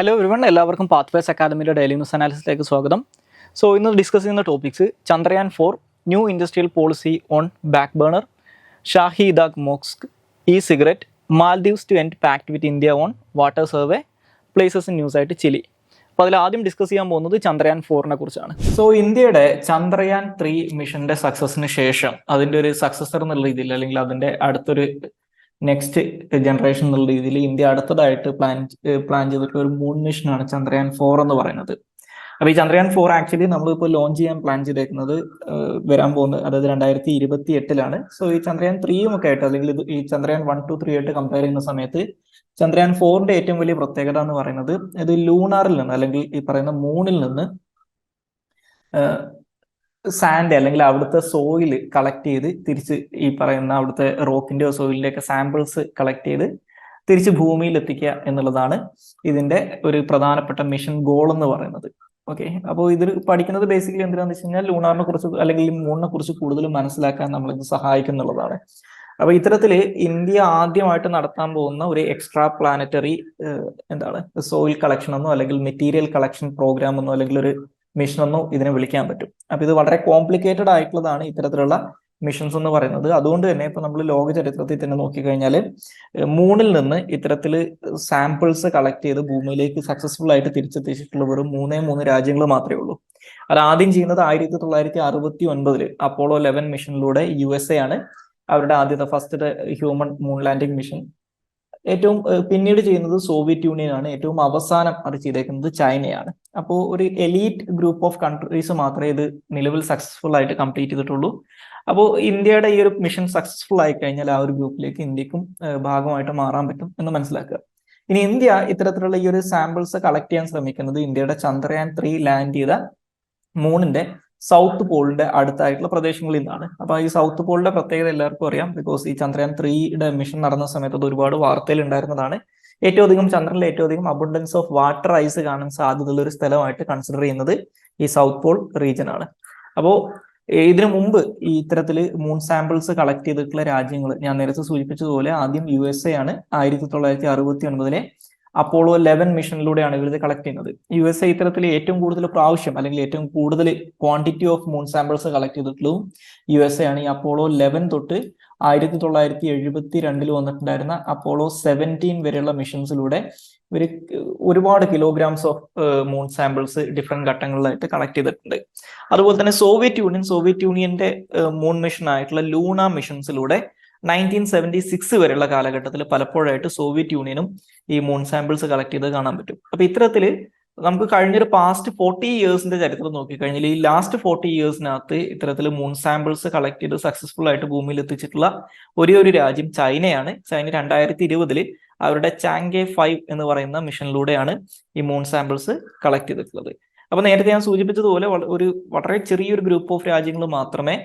Hello everyone, എല്ലാവർക്കും Pathways അക്കാദമിയുടെ daily news അനാലിസിലേക്ക് സ്വാഗതം. ഇന്ന് ഡിസ്കസ് ചെയ്യുന്ന topics Chandrayaan 4 new industrial policy on back burner, Shahi Idgah mosque, e cigarette, Maldives to end pact with India on water survey, places in news ആയിട്ട് Chile. അപ്പോൾ അതിൽ ആദ്യം ഡിസ്കസ് ചെയ്യാൻ പോകുന്നത് ചന്ദ്രയാൻ 4നെ കുറിച്ചാണ്. ഇന്ത്യയുടെ ചന്ദ്രയാൻ 3 മിഷന്റെ സക്സസിന് ശേഷം അതിൻ്റെ ഒരു സക്സസർ എന്നുള്ള രീതിയിൽ അല്ലെങ്കിൽ അതിൻ്റെ അടുത്തൊരു നെക്സ്റ്റ് ജനറേഷൻ എന്നുള്ള രീതിയിൽ ഇന്ത്യ അടുത്തതായിട്ട് പ്ലാൻ ചെയ്തിട്ടുള്ള ഒരു മൂൺ മിഷനാണ് ചന്ദ്രയാൻ 4 എന്ന് പറയുന്നത്. അപ്പൊ ഈ ചന്ദ്രയാൻ 4 ആക്ച്വലി നമ്മളിപ്പോൾ ലോഞ്ച് ചെയ്യാൻ പ്ലാൻ ചെയ്തേക്കുന്നത് വരാൻ പോകുന്നത് അതായത് 2028-ലാണ്. ഈ ചന്ദ്രയാൻ 3യും ഒക്കെ ആയിട്ട് അല്ലെങ്കിൽ ഈ ചന്ദ്രയാൻ 1, 2, 3 ആയിട്ട് കമ്പയർ ചെയ്യുന്ന സമയത്ത് ചന്ദ്രയാൻ 4ന്റെ ഏറ്റവും വലിയ പ്രത്യേകത എന്ന് പറയുന്നത് ഇത് ലൂണാറിൽ നിന്ന് അല്ലെങ്കിൽ ഈ പറയുന്ന മൂണിൽ നിന്ന് സാൻഡ് അല്ലെങ്കിൽ അവിടുത്തെ സോയിൽ കളക്ട് ചെയ്ത് തിരിച്ച് ഈ പറയുന്ന അവിടുത്തെ റോക്കിന്റെയോ സോയിലിന്റെയൊക്കെ സാമ്പിൾസ് കളക്ട് ചെയ്ത് തിരിച്ച് ഭൂമിയിൽ എത്തിക്കുക എന്നുള്ളതാണ് ഇതിന്റെ ഒരു പ്രധാനപ്പെട്ട മിഷൻ ഗോൾ എന്ന് പറയുന്നത്. ഓക്കെ, അപ്പോൾ ഇത് പഠിക്കുന്നത് ബേസിക്കലി എന്തിനാന്ന് വെച്ച് കഴിഞ്ഞാൽ ലൂണാറിനെ കുറിച്ച് അല്ലെങ്കിൽ മൂണിനെ കുറിച്ച് കൂടുതൽ മനസ്സിലാക്കാൻ നമ്മളിത് സഹായിക്കുന്നുള്ളതാണ്. അപ്പൊ ഇത്തരത്തില് ഇന്ത്യ ആദ്യമായിട്ട് നടത്താൻ പോകുന്ന ഒരു എക്സ്ട്രാ പ്ലാനറ്ററി സോയിൽ കളക്ഷൻ എന്നോ അല്ലെങ്കിൽ മെറ്റീരിയൽ കളക്ഷൻ പ്രോഗ്രാം എന്നോ അല്ലെങ്കിൽ ഒരു മിഷൻ ഒന്നും ഇതിനെ വിളിക്കാൻ പറ്റും. അപ്പൊ ഇത് വളരെ കോംപ്ലിക്കേറ്റഡ് ആയിട്ടുള്ളതാണ് ഇത്തരത്തിലുള്ള മിഷൻസ് എന്ന് പറയുന്നത്. അതുകൊണ്ട് തന്നെ ഇപ്പൊ നമ്മൾ ലോക ചരിത്രത്തിൽ തന്നെ നോക്കിക്കഴിഞ്ഞാൽ മൂണിൽ നിന്ന് ഇത്തരത്തിൽ സാമ്പിൾസ് കളക്ട് ചെയ്ത് ഭൂമിയിലേക്ക് സക്സസ്ഫുൾ ആയിട്ട് തിരിച്ചെത്തിച്ചിട്ടുള്ള വെറും 3 രാജ്യങ്ങൾ മാത്രമേ ഉള്ളൂ. അത് ആദ്യം ചെയ്യുന്നത് 1969 അപ്പോളോ 11 മിഷനിലൂടെ USA ആണ് അവരുടെ ആദ്യത്തെ first human moon landing mission. ഏറ്റവും പിന്നീട് ചെയ്യുന്നത് സോവിയറ്റ് യൂണിയൻ ആണ്. ഏറ്റവും അവസാനം അത് ചെയ്തേക്കുന്നത് ചൈനയാണ്. അപ്പോൾ ഒരു എലീറ്റ് ഗ്രൂപ്പ് ഓഫ് കൺട്രീസ് മാത്രമേ ഇത് നിലവിൽ സക്സസ്ഫുൾ ആയിട്ട് കംപ്ലീറ്റ് ചെയ്തിട്ടുള്ളൂ. അപ്പോൾ ഇന്ത്യയുടെ ഈ ഒരു മിഷൻ സക്സസ്ഫുൾ ആയി കഴിഞ്ഞാൽ ആ ഒരു ഗ്രൂപ്പിലേക്ക് ഇന്ത്യക്കും ഭാഗമായിട്ട് മാറാൻ പറ്റും എന്ന് മനസ്സിലാക്കുക. ഇനി ഇന്ത്യ ഇത്തരത്തിലുള്ള ഈ ഒരു സാമ്പിൾസ് കളക്ട് ചെയ്യാൻ ശ്രമിക്കുന്നത് ഇന്ത്യയുടെ ചന്ദ്രയാൻ 3 ലാൻഡ് ചെയ്ത മൂണിന്റെ സൗത്ത് പോളിന്റെ അടുത്തായിട്ടുള്ള പ്രദേശങ്ങളിൽ നിന്നാണ്. അപ്പൊ ഈ സൗത്ത് പോളിന്റെ പ്രത്യേകത എല്ലാവർക്കും അറിയാം. ബിക്കോസ് ഈ ചന്ദ്രയാൻ 3യുടെ മിഷൻ നടന്ന സമയത്ത് അത് ഒരുപാട് വാർത്തയിൽ ഉണ്ടായിരുന്നതാണ്. ചന്ദ്രനിലെ ഏറ്റവും അധികം അബണ്ടൻസ് ഓഫ് വാട്ടർ ഐസ് കാണാൻ സാധ്യതയുള്ള ഒരു സ്ഥലമായിട്ട് കൺസിഡർ ചെയ്യുന്നത് ഈ സൗത്ത് പോൾ റീജിയൻ ആണ്. അപ്പോൾ ഇതിനു മുമ്പ് ഈ ഇത്തരത്തിൽ മൂൺ സാമ്പിൾസ് കളക്ട് ചെയ്തിട്ടുള്ള രാജ്യങ്ങൾ ഞാൻ നേരത്തെ സൂചിപ്പിച്ചതുപോലെ ആദ്യം USA ആണ് 1969 അപ്പോളോ 11 മിഷനിലൂടെയാണ് ഇവർ ഇത് കളക്ട് ചെയ്യുന്നത്. USA ഇത്തരത്തിൽ ഏറ്റവും കൂടുതൽ പ്രാവശ്യം അല്ലെങ്കിൽ ഏറ്റവും കൂടുതൽ quantity of moon samples collect ചെയ്തിട്ടുള്ളതും USA ആണ്. ഈ അപ്പോളോ 11 തൊട്ട് 1972 വന്നിട്ടുണ്ടായിരുന്ന അപ്പോളോ 17 വരെയുള്ള മിഷൻസിലൂടെ ഇവർ ഒരുപാട് kilograms of moon samples different ഘട്ടങ്ങളിലായിട്ട് കളക്ട് ചെയ്തിട്ടുണ്ട്. അതുപോലെ തന്നെ സോവിയറ്റ് യൂണിയന്റെ മൂൺ മിഷൻ ആയിട്ടുള്ള ലൂണ മിഷൻസിലൂടെ 1976 വരെയുള്ള കാലഘട്ടത്തിൽ പലപ്പോഴായിട്ട് സോവിയറ്റ് യൂണിയനും ഈ മൂൺ സാമ്പിൾസ് കളക്ട് ചെയ്ത് കാണാൻ പറ്റും. അപ്പൊ ഇത്തരത്തില് നമുക്ക് കഴിഞ്ഞൊരു പാസ്റ്റ് 40 ഇയേഴ്സിന്റെ ചരിത്രം നോക്കിക്കഴിഞ്ഞാൽ ഈ ലാസ്റ്റ് 40 ഇയേഴ്സിനകത്ത് ഇത്തരത്തിൽ മൂൺ സാമ്പിൾസ് കളക്ട് ചെയ്ത് സക്സസ്ഫുൾ ആയിട്ട് ഭൂമിയിൽ എത്തിച്ചിട്ടുള്ള ഒരേ ഒരു രാജ്യം ചൈനയാണ്. ചൈന 2020 അവരുടെ ചാങ്ഗെ 5 എന്ന് പറയുന്ന മിഷനിലൂടെയാണ് ഈ മൂൺ സാമ്പിൾസ് കളക്ട് ചെയ്തിട്ടുള്ളത്. അപ്പൊ നേരത്തെ ഞാൻ സൂചിപ്പിച്ചതുപോലെ ഒരു വളരെ ചെറിയൊരു ഗ്രൂപ്പ് ഓഫ് രാജ്യങ്ങൾ മാത്രമേ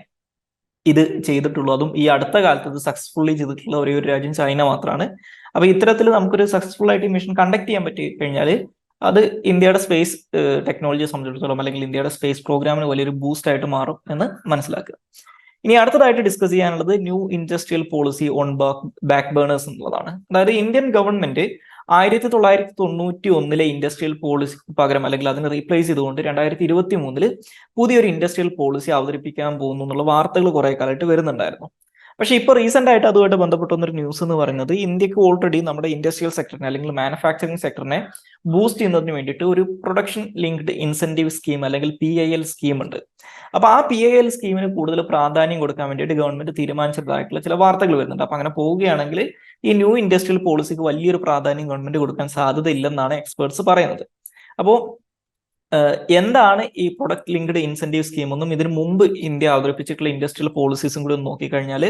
ഇത് ചെയ്തിട്ടുള്ളൂ. അതും ഈ അടുത്ത കാലത്ത് ഇത് സക്സസ്ഫുള്ളി ചെയ്തിട്ടുള്ള ഒരേ ഒരു രാജ്യം ചൈന മാത്രമാണ്. അപ്പൊ ഇത്തരത്തിൽ നമുക്കൊരു സക്സസ്ഫുൾ ആയിട്ട് ഈ മിഷൻ കണ്ടക്ട് ചെയ്യാൻ പറ്റി കഴിഞ്ഞാൽ അത് ഇന്ത്യയുടെ സ്പേസ് ടെക്നോളജിയെ സംബന്ധിച്ചിടത്തോളം അല്ലെങ്കിൽ ഇന്ത്യയുടെ സ്പേസ് പ്രോഗ്രാമിന് വലിയൊരു ബൂസ്റ്റ് ആയിട്ട് മാറും എന്ന് മനസ്സിലാക്കുക. ഇനി അടുത്തതായിട്ട് ഡിസ്കസ് ചെയ്യാനുള്ളത് new industrial policy on back burners എന്നുള്ളതാണ്. അതായത് ഇന്ത്യൻ ഗവൺമെന്റ് 1991 ഇൻഡസ്ട്രിയൽ പോളിസി പകരം അല്ലെങ്കിൽ അതിനെ റീപ്ലേസ് ചെയ്തുകൊണ്ട് 2023 പുതിയൊരു ഇൻഡസ്ട്രിയൽ പോളിസി അവതരിപ്പിക്കാൻ പോകുന്നു എന്നുള്ള വാർത്തകൾ കുറെ കാലമായിട്ട് വരുന്നുണ്ടായിരുന്നു. പക്ഷെ ഇപ്പൊ റീസെന്റ് ആയിട്ട് അതുമായിട്ട് ബന്ധപ്പെട്ടൊരു ന്യൂസ് എന്ന് പറയുന്നത് ഇന്ത്യക്ക് ഓൾറെഡി നമ്മുടെ ഇൻഡസ്ട്രിയൽ സെക്ടറിനെ അല്ലെങ്കിൽ മാനുഫാക്ചറിങ് സെക്ടറിനെ ബൂസ്റ്റ് ചെയ്യുന്നതിന് വേണ്ടിയിട്ട് ഒരു പ്രൊഡക്ഷൻ ലിങ്ക്ഡ് ഇൻസെന്റീവ് സ്കീം അല്ലെങ്കിൽ PIL സ്കീം ഉണ്ട്. അപ്പൊ ആ PIL സ്കീമിന് കൂടുതൽ പ്രാധാന്യം കൊടുക്കാൻ വേണ്ടിയിട്ട് ഗവൺമെന്റ് തീരുമാനിച്ചതായിട്ടുള്ള ചില വാർത്തകൾ വരുന്നുണ്ട്. അപ്പൊ അങ്ങനെ പോവുകയാണെങ്കിൽ ഈ ന്യൂ ഇൻഡസ്ട്രിയൽ പോളിസിക്ക് വലിയൊരു പ്രാധാന്യം ഗവൺമെന്റ് കൊടുക്കാൻ സാധ്യതയില്ലെന്നാണ് എക്സ്പേർട്സ് പറയുന്നത്. അപ്പോൾ എന്താണ് ഈ പ്രൊഡക്ട് ലിങ്ക്ഡ് ഇൻസെന്റീവ് സ്കീം എന്നും ഇതിനു മുമ്പ് ഇന്ത്യ അവതരിപ്പിച്ചിട്ടുള്ള ഇൻഡസ്ട്രിയൽ പോളിസീസും കൂടി ഒന്ന് നോക്കിക്കഴിഞ്ഞാൽ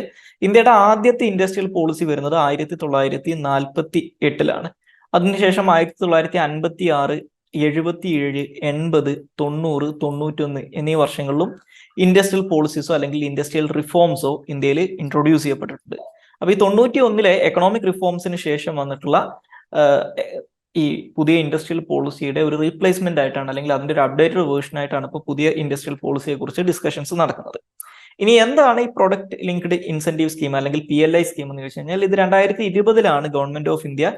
ഇന്ത്യയുടെ ആദ്യത്തെ ഇൻഡസ്ട്രിയൽ പോളിസി വരുന്നത് 1948 അതിനുശേഷം 1956, 77, 80, 90, 91 എന്നീ വർഷങ്ങളിലും ഇൻഡസ്ട്രിയൽ പോളിസീസോ അല്ലെങ്കിൽ ഇൻഡസ്ട്രിയൽ റിഫോംസോ ഇന്ത്യയിൽ ഇൻട്രൊഡ്യൂസ് ചെയ്യപ്പെട്ടിട്ടുണ്ട്. അപ്പൊ ഈ 91 എക്കണോമിക് റിഫോംസിന് ശേഷം വന്നിട്ടുള്ള ഈ പുതിയ ഇൻഡസ്ട്രിയൽ പോളിസിയുടെ ഒരു റീപ്ലേസ്മെന്റ് ആയിട്ടാണ് അല്ലെങ്കിൽ അതിന്റെ ഒരു അപ്ഡേറ്റഡ് വേർഷൻ ആയിട്ടാണ് ഇപ്പോൾ പുതിയ ഇൻഡസ്ട്രിയൽ പോളിസിയെ കുറിച്ച് ഡിസ്കഷൻസ് നടക്കുന്നത്. ഇനി എന്താണ് ഈ പ്രൊഡക്ട് ലിങ്ക്ഡ് ഇൻസെന്റീവ് സ്കീം അല്ലെങ്കിൽ PLI സ്കീം എന്ന് ചോദിച്ചു കഴിഞ്ഞാൽ ഇത് 2020 ഗവൺമെന്റ് ഓഫ് ഇന്ത്യ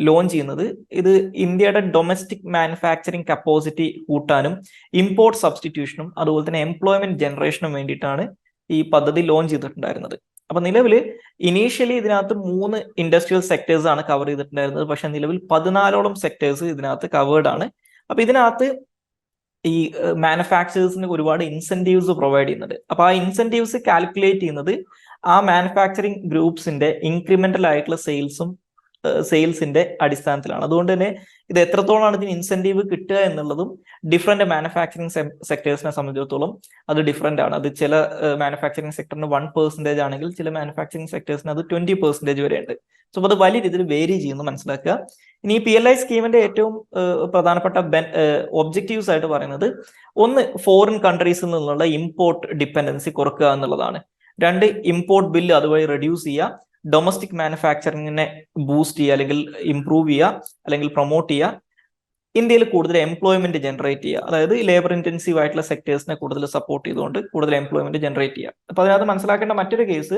ലോഞ്ച് ചെയ്യുന്നത്. ഇത് ഇന്ത്യയുടെ ഡൊമസ്റ്റിക് മാനുഫാക്ചറിങ് കപ്പാസിറ്റി കൂട്ടാനും ഇമ്പോർട്ട് സബ്സ്റ്റിറ്റ്യൂഷനും അതുപോലെ തന്നെ എംപ്ലോയ്മെന്റ് ജനറേഷനും വേണ്ടിയിട്ടാണ് ഈ പദ്ധതി ലോഞ്ച് ചെയ്തിട്ടുണ്ടായിരുന്നത്. അപ്പൊ നിലവിൽ ഇനീഷ്യലി ഇതിനകത്ത് 3 ഇൻഡസ്ട്രിയൽ സെക്ടേഴ്സ് ആണ് കവർ ചെയ്തിട്ടുണ്ടായിരുന്നത്. പക്ഷെ നിലവിൽ 14ഓളം സെക്ടേഴ്സ് ഇതിനകത്ത് കവേർഡ് ആണ്. അപ്പൊ ഇതിനകത്ത് ഈ മാനുഫാക്ചറേഴ്സിന് ഒരുപാട് ഇൻസെന്റീവ്സ് പ്രൊവൈഡ് ചെയ്യുന്നുണ്ട്. അപ്പൊ ആ ഇൻസെന്റീവ്സ് കാൽക്കുലേറ്റ് ചെയ്യുന്നത് ആ മാനുഫാക്ചറിങ് ഗ്രൂപ്പ്സിന്റെ ഇൻക്രിമെന്റൽ ആയിട്ടുള്ള സെയിൽസിന്റെ അടിസ്ഥാനത്തിലാണ്. അതുകൊണ്ട് തന്നെ ഇത് എത്രത്തോളമാണ് ഇതിന് ഇൻസെന്റീവ് കിട്ടുക എന്നുള്ളതും ഡിഫറെന്റ് മാനുഫാക്ചറിങ് സെക്ടേഴ്സിനെ സംബന്ധിച്ചിടത്തോളം അത് ഡിഫറെന്റ് ആണ്. അത് ചില മാനുഫാക്ചറിങ് സെക്ടറിന് 1% ആണെങ്കിൽ ചില മാനുഫാക്ചറിങ് സെക്ടേഴ്സിന് അത് 20% വരെ ഉണ്ട്. സോ അത് വലിയ രീതിയിൽ വേരി ചെയ്യുന്നു മനസ്സിലാക്കുക. ഇനി ഈ PLI സ്കീമിന്റെ ഏറ്റവും പ്രധാനപ്പെട്ട ഒബ്ജക്റ്റീവ്സ് ആയിട്ട് പറയുന്നത്, ഒന്ന് ഫോറിൻ കൺട്രീസിൽ നിന്നുള്ള ഇമ്പോർട്ട് ഡിപ്പെൻഡൻസി കുറക്കുക എന്നുള്ളതാണ്. 2 ഇമ്പോർട്ട് ബില്ല് അതുവഴി റെഡ്യൂസ് ചെയ്യുക, ഡൊമസ്റ്റിക് മാനുഫാക്ചറിങ്ങിനെ ബൂസ്റ്റ് ചെയ്യുക അല്ലെങ്കിൽ ഇംപ്രൂവ് ചെയ്യുക അല്ലെങ്കിൽ പ്രൊമോട്ട് ചെയ്യുക, ഇന്ത്യയിൽ കൂടുതൽ എംപ്ലോയ്മെന്റ് ജനറേറ്റ് ചെയ്യുക, അതായത് ലേബർ ഇന്റൻസീവ് ആയിട്ടുള്ള സെക്ടേഴ്സിനെ കൂടുതൽ സപ്പോർട്ട് ചെയ്തുകൊണ്ട് കൂടുതൽ എംപ്ലോയ്മെന്റ് ജനറേറ്റ് ചെയ്യുക. അപ്പൊ അതിനകത്ത് മനസ്സിലാക്കേണ്ട മറ്റൊരു കേസ്,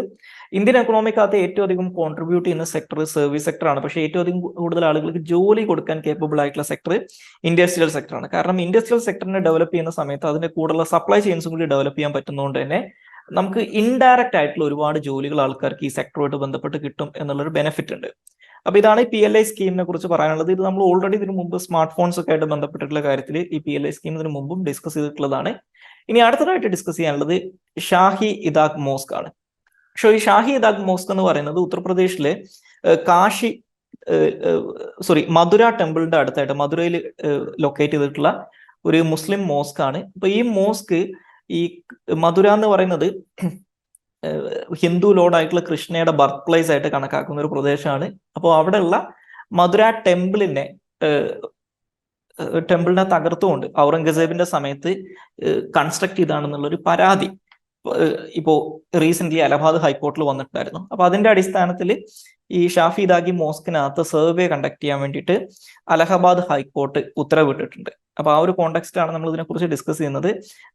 ഇന്ത്യൻ എക്കണോമിക്കകത്ത് ഏറ്റവും അധികം കോൺട്രിബ്യൂട്ട് ചെയ്യുന്ന സെക്ടർ സർവീസ് സെക്ടറാണ്. പക്ഷേ ഏറ്റവും അധികം കൂടുതൽ ആളുകൾക്ക് ജോലി കൊടുക്കാൻ കേപ്പബിൾ ആയിട്ടുള്ള സെക്ടർ ഇൻഡസ്ട്രിയൽ സെക്ടറാണ്. കാരണം ഇൻഡസ്ട്രിയൽ സെക്ടറിനെ ഡെവലപ്പ് ചെയ്യുന്ന സമയത്ത് അതിന്റെ കൂടുതലുള്ള സപ്ലൈ ചെയിൻസും കൂടി ഡെവലപ്പ് ചെയ്യാൻ പറ്റുന്നതുകൊണ്ട് തന്നെ നമുക്ക് ഇൻഡയറക്റ്റ് ആയിട്ടുള്ള ഒരുപാട് ജോലികൾ ആൾക്കാർക്ക് ഈ സെക്ടറുമായിട്ട് ബന്ധപ്പെട്ട് കിട്ടും എന്നുള്ളൊരു ബെനിഫിറ്റ് ഉണ്ട്. അപ്പൊ ഇതാണ് ഈ PLI സ്കീമിനെ കുറിച്ച് പറയാനുള്ളത്. ഇത് നമ്മൾ ഓൾറെഡി ഇതിനു മുമ്പ് സ്മാർട്ട് ഫോൺസ് ഒക്കെ ആയിട്ട് ബന്ധപ്പെട്ടിട്ടുള്ള കാര്യത്തിൽ ഈ PLI സ്കീം ഇതിനു മുമ്പും ഡിസ്കസ് ചെയ്തിട്ടുള്ളതാണ്. ഇനി അടുത്തതായിട്ട് ഡിസ്കസ് ചെയ്യാനുള്ളത് ഷാഹി ഇദാഖ് മോസ്ക് ആണ്. പക്ഷേ ഈ ഷാഹി ഇദാഖ് മോസ്ക് എന്ന് പറയുന്നത് ഉത്തർപ്രദേശിലെ മധുര ടെമ്പിളിന്റെ അടുത്തായിട്ട് മധുരയിൽ ലൊക്കേറ്റ് ചെയ്തിട്ടുള്ള ഒരു മുസ്ലിം മോസ്ക് ആണ്. അപ്പൊ ഈ മോസ്ക്, ഈ മധുര എന്ന് പറയുന്നത് ഹിന്ദു ലോർഡായിട്ടുള്ള കൃഷ്ണയുടെ ബർത്ത് പ്ലേസ് ആയിട്ട് കണക്കാക്കുന്ന ഒരു പ്രദേശമാണ്. അപ്പോൾ അവിടെയുള്ള മധുര ടെമ്പിളിനെ തകർത്തുകൊണ്ട് ഔറംഗസേബിന്റെ സമയത്ത് കൺസ്ട്രക്ട് ചെയ്താണെന്നുള്ളൊരു പരാതി ഇപ്പോ റീസെന്റ് അലഹാബാദ് ഹൈക്കോർട്ടിൽ വന്നിട്ടുണ്ടായിരുന്നു. അപ്പൊ അതിന്റെ അടിസ്ഥാനത്തിൽ ഈ ഷാഫി ഇദാഖി മോസ്കിനകത്ത് സർവേ കണ്ടക്ട് ചെയ്യാൻ വേണ്ടിയിട്ട് അലഹാബാദ് ഹൈക്കോർട്ട് ഉത്തരവിട്ടിട്ടുണ്ട്. അപ്പൊ ആ ഒരു കോണ്ടെക്സ്റ്റാണ് നമ്മൾ ഇതിനെക്കുറിച്ച് ഡിസ്കസ് ചെയ്യുന്നത്.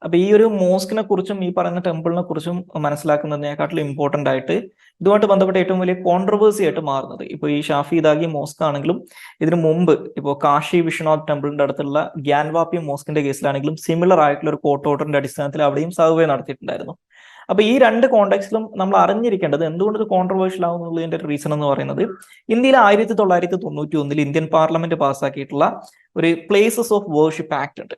അപ്പൊ ഈ ഒരു മോസ്കിനെ കുറിച്ചും ഈ പറയുന്ന ടെമ്പിളിനെ കുറിച്ചും മനസ്സിലാക്കുന്നതിനെക്കാട്ടിലും ഇമ്പോർട്ടന്റ് ആയിട്ട് ഇതുമായിട്ട് ബന്ധപ്പെട്ട ഏറ്റവും വലിയ കോൺട്രവേഴ്സി ആയിട്ട് മാറുന്നത്, ഇപ്പൊ ഈ ഷാഫി ഇദാഖി മോസ്ക് ആണെങ്കിലും ഇതിനു മുമ്പ് ഇപ്പോൾ കാശി വിശ്വനാഥ് ടെമ്പിളിന്റെ അടുത്തുള്ള ഗ്യാൻവാപ്പി മോസ്കിന്റെ കേസിലാണെങ്കിലും സിമിലർ ആയിട്ടുള്ള ഒരു കോർട്ട് ഓർഡറിന്റെ അടിസ്ഥാനത്തിൽ അവിടെയും സർവേ നടത്തിയിട്ടുണ്ടായിരുന്നു. അപ്പൊ ഈ 2 കോണ്ടെക്സ്റ്റിലും നമ്മൾ അറിഞ്ഞിരിക്കേണ്ടത് എന്തുകൊണ്ട് ഇത് കോൺട്രവേഴ്ഷ്യൽ ആവുന്നതിന്റെ ഒരു റീസൺ എന്ന് പറയുന്നത്, ഇന്ത്യയിൽ 1991 ഇന്ത്യൻ പാർലമെന്റ് പാസ്സാക്കിയിട്ടുള്ള ഒരു പ്ലേസസ് ഓഫ് വേർഷിപ്പ് ആക്ട് ഉണ്ട്.